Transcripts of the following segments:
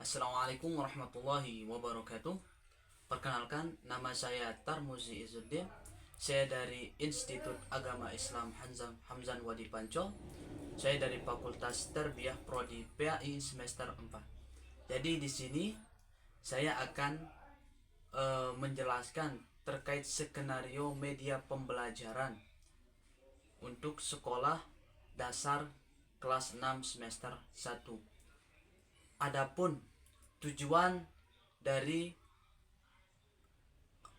Assalamualaikum warahmatullahi wabarakatuh. Perkenalkan, nama saya Tarmuzi Izzuddin. Saya dari Institut Agama Islam Hamzan Wadi Pancol. Saya dari Fakultas Tarbiyah Prodi PAI semester 4. Jadi di sini saya akan menjelaskan terkait skenario media pembelajaran untuk sekolah dasar kelas 6 semester 1. Adapun tujuan dari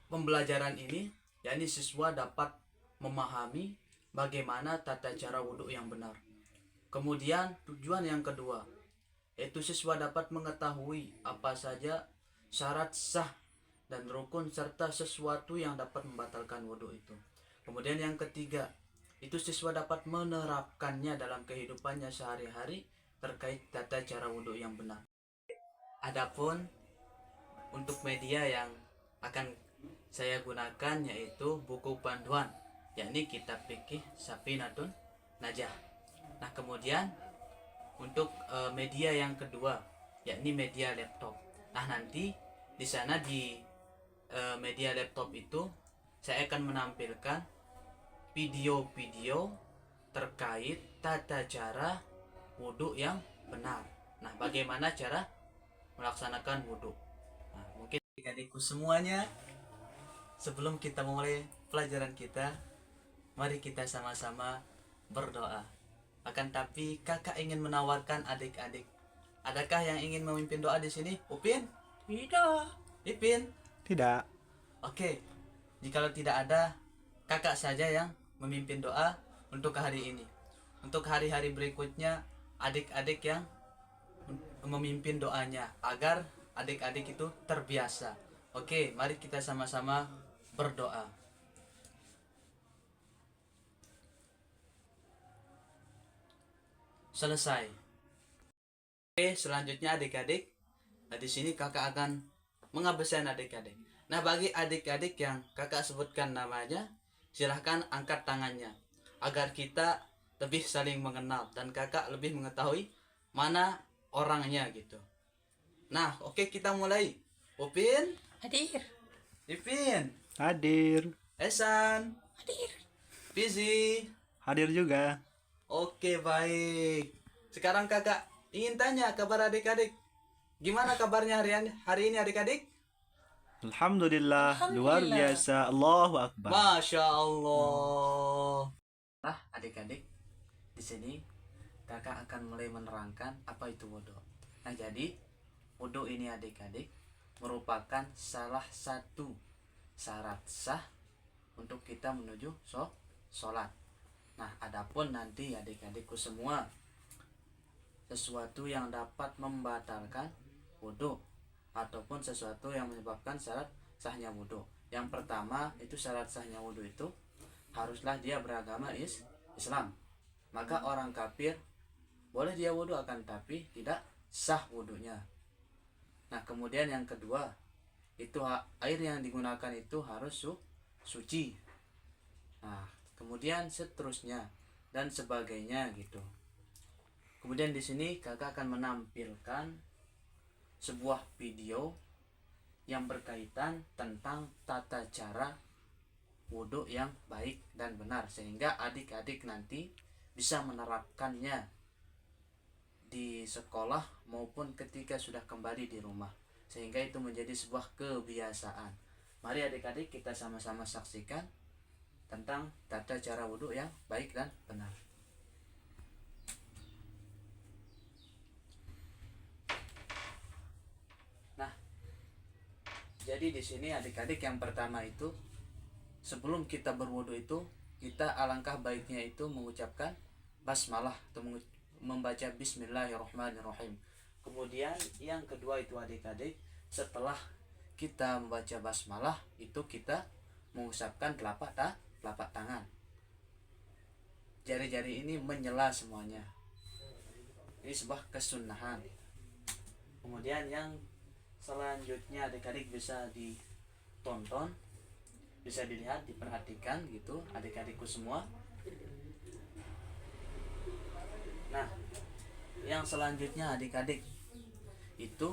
pembelajaran ini, yakni siswa dapat memahami bagaimana tata cara wudhu yang benar. Kemudian tujuan yang kedua, yaitu siswa dapat mengetahui apa saja syarat sah dan rukun serta sesuatu yang dapat membatalkan wudhu itu. Kemudian yang ketiga, itu siswa dapat menerapkannya dalam kehidupannya sehari-hari terkait tata cara wudhu yang benar. Adapun untuk media yang akan saya gunakan yaitu buku panduan, yakni kitab fikih Safinatun Najah. Nah, kemudian untuk media yang kedua, yakni media laptop. Nah, nanti di sana di media laptop itu saya akan menampilkan video-video terkait tata cara wudhu yang benar. Nah, bagaimana cara melaksanakan wudhu. Nah, mungkin adik-adikku semuanya, sebelum kita mulai pelajaran kita, mari kita sama-sama berdoa. Akan tapi kakak ingin menawarkan adik-adik, adakah yang ingin memimpin doa di sini? Upin? Tidak. Ipin? Tidak. Oke, jikalau tidak ada, kakak saja yang memimpin doa untuk hari ini. Untuk hari-hari berikutnya, adik-adik yang memimpin doanya agar adik-adik itu terbiasa. Oke, mari kita sama-sama berdoa. Selesai. Oke, selanjutnya adik-adik, nah di sini kakak akan mengabsen adik-adik. Nah, bagi adik-adik yang kakak sebutkan namanya, silahkan angkat tangannya agar kita lebih saling mengenal dan kakak lebih mengetahui mana orangnya gitu. Nah, oke, kita mulai. Upin, Hadir. Ipin, Hadir. Esan, Hadir. Fizi. Hadir juga. Oke, baik. Sekarang kakak ingin tanya kabar adik-adik. Gimana kabarnya hari ini adik-adik? Alhamdulillah, luar biasa. Allahu Akbar. Masya Allah. Nah, adik-adik, di sini kakak akan mulai menerangkan apa itu wudhu. Nah, jadi wudhu ini adik-adik merupakan salah satu syarat sah untuk kita menuju sholat. Nah, adapun nanti adik-adikku semua, sesuatu yang dapat membatalkan wudhu ataupun sesuatu yang menyebabkan syarat sahnya wudhu. Yang pertama itu syarat sahnya wudhu itu haruslah dia beragama Islam. Maka orang kafir boleh dia wudhu akan tapi tidak sah wudhunya. Nah, kemudian yang kedua itu air yang digunakan itu harus suci. Nah, kemudian seterusnya dan sebagainya gitu. Kemudian di sini kakak akan menampilkan sebuah video yang berkaitan tentang tata cara wudhu yang baik dan benar sehingga adik-adik nanti bisa menerapkannya di sekolah maupun ketika sudah kembali di rumah sehingga itu menjadi sebuah kebiasaan. Mari adik-adik kita sama-sama saksikan tentang tata cara wudhu yang baik dan benar. Nah, jadi di sini adik-adik yang pertama itu sebelum kita berwudhu itu kita alangkah baiknya itu mengucapkan basmalah atau membaca bismillahirrahmanirrahim. Kemudian yang kedua itu adik-adik setelah kita membaca basmalah itu kita mengusapkan telapak tangan. Jari-jari ini menyela semuanya. Ini sebuah kesunahan. Kemudian yang selanjutnya adik-adik bisa ditonton, bisa dilihat, diperhatikan gitu adik-adikku semua. Nah, yang selanjutnya adik-adik itu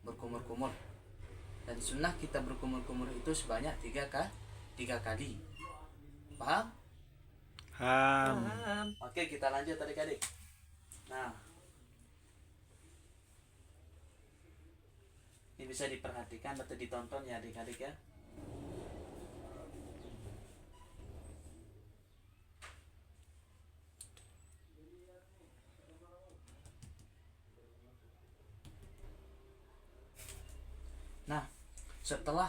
berkumur-kumur. Dan sunnah kita berkumur-kumur itu sebanyak 3 kali. Paham? Oke, kita lanjut adik-adik. Nah, ini bisa diperhatikan atau ditonton ya adik-adik ya. Nah, setelah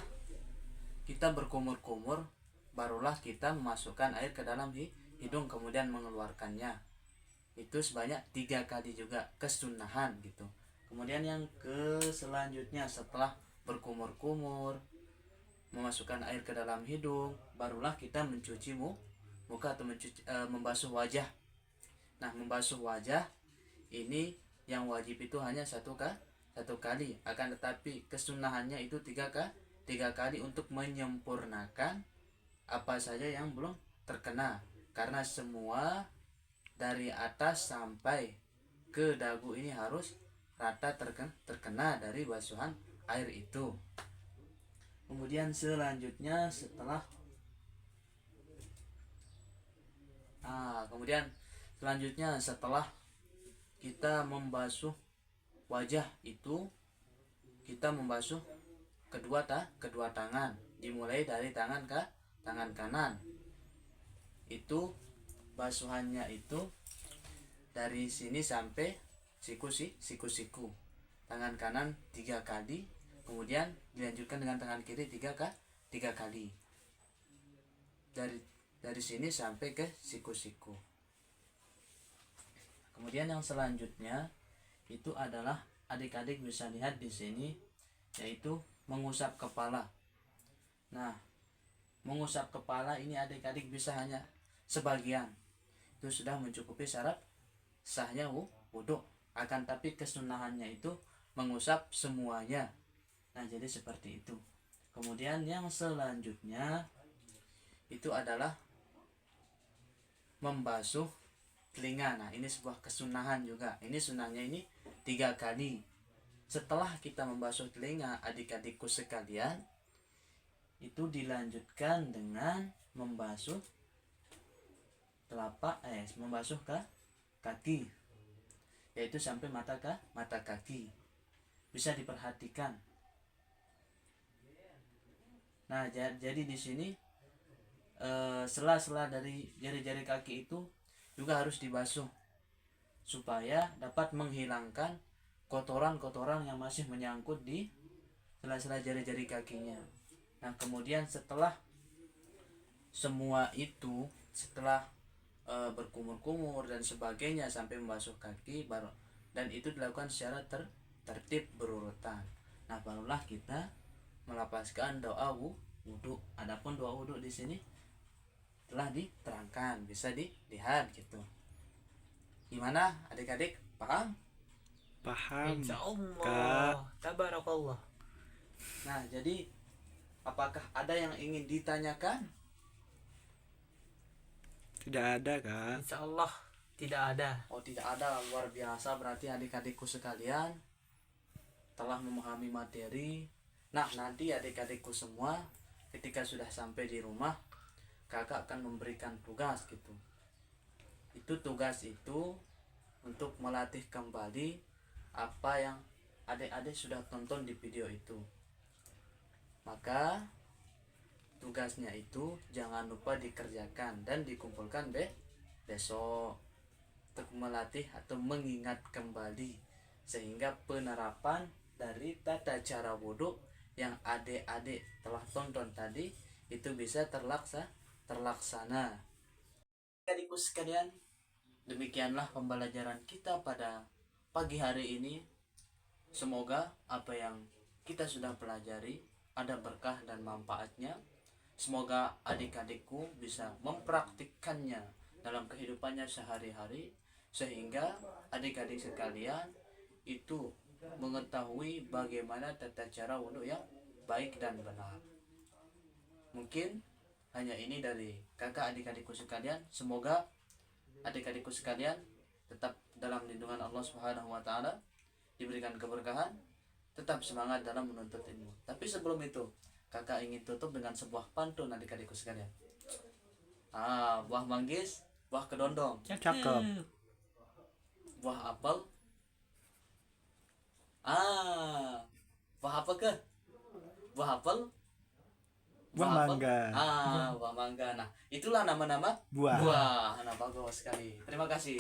kita berkumur-kumur, barulah kita memasukkan air ke dalam hidung kemudian mengeluarkannya. Itu sebanyak 3 kali juga, kesunahan gitu. Kemudian yang selanjutnya setelah berkumur-kumur, memasukkan air ke dalam hidung, barulah kita mencuci muka atau membasuh wajah. Nah, membasuh wajah ini yang wajib itu hanya satu kali, akan tetapi kesunahannya itu 3 kali untuk menyempurnakan apa saja yang belum terkena, karena semua dari atas sampai ke dagu ini harus rata terkena dari basuhan air itu. Kemudian selanjutnya setelah kita membasuh wajah itu, kita membasuh kedua tangan, dimulai dari tangan kanan. Itu basuhannya itu dari sini sampai siku-siku. Tangan kanan 3 kali, kemudian dilanjutkan dengan tangan kiri 3 kali. Dari sini sampai ke siku-siku. Kemudian yang selanjutnya itu adalah adik-adik bisa lihat di sini, yaitu mengusap kepala. Nah, mengusap kepala ini adik-adik bisa hanya sebagian, itu sudah mencukupi syarat sahnya wudhu. Akan tapi kesunahannya itu mengusap semuanya. Nah, jadi seperti itu. Kemudian yang selanjutnya itu adalah membasuh telinga. Nah, ini sebuah kesunahan juga. Ini sunahnya ini 3 kali. Setelah kita membasuh telinga, adik-adikku sekalian, itu dilanjutkan dengan membasuh membasuh kaki, yaitu sampai mata kaki. Bisa diperhatikan. Nah, jadi di sini sela-sela dari jari-jari kaki itu juga harus dibasuh supaya dapat menghilangkan kotoran-kotoran yang masih menyangkut di sela-sela jari-jari kakinya. Nah, kemudian setelah semua itu, setelah berkumur-kumur dan sebagainya sampai membasuh kaki, dan itu dilakukan secara tertib berurutan. Nah, barulah kita melapaskan doa wudhu. Adapun doa wudhu di sini telah diterangkan, bisa dilihat gitu. Gimana adik-adik, paham? Paham. Insyaallah. Tabarakallah. Nah, jadi apakah ada yang ingin ditanyakan? Tidak ada, Kak. Insyaallah tidak ada. Oh, tidak ada. Luar biasa, berarti adik-adikku sekalian telah memahami materi. Nah, nanti adik-adikku semua ketika sudah sampai di rumah, kakak akan memberikan tugas gitu. Tugas itu untuk melatih kembali apa yang adik-adik sudah tonton di video itu. Maka tugasnya itu jangan lupa dikerjakan dan dikumpulkan besok untuk melatih atau mengingat kembali, sehingga penerapan dari tata cara wudhu yang adik-adik telah tonton tadi itu bisa terlaksana. Adikku sekalian, demikianlah pembelajaran kita pada pagi hari ini. Semoga apa yang kita sudah pelajari ada berkah dan manfaatnya. Semoga adik-adikku bisa mempraktikkannya dalam kehidupannya sehari-hari, sehingga adik-adik sekalian itu mengetahui bagaimana tata cara wudhu yang baik dan benar. Mungkin hanya ini dari kakak adik-adikku sekalian. Semoga adik-adikku sekalian tetap dalam lindungan Allah Subhanahu wa taala, diberikan keberkahan tetap semangat dalam menuntut ilmu. Tapi sebelum itu, kakak ingin tutup dengan sebuah pantun adik-adikku sekalian. Buah manggis, buah kedondong, Cakep. buah apel. Buah apa ke? Buah apel. Buah apel. mangga. Buah mangga. Nah, itulah nama-nama Buah. buah. Nah, bagus sekali. Terima kasih.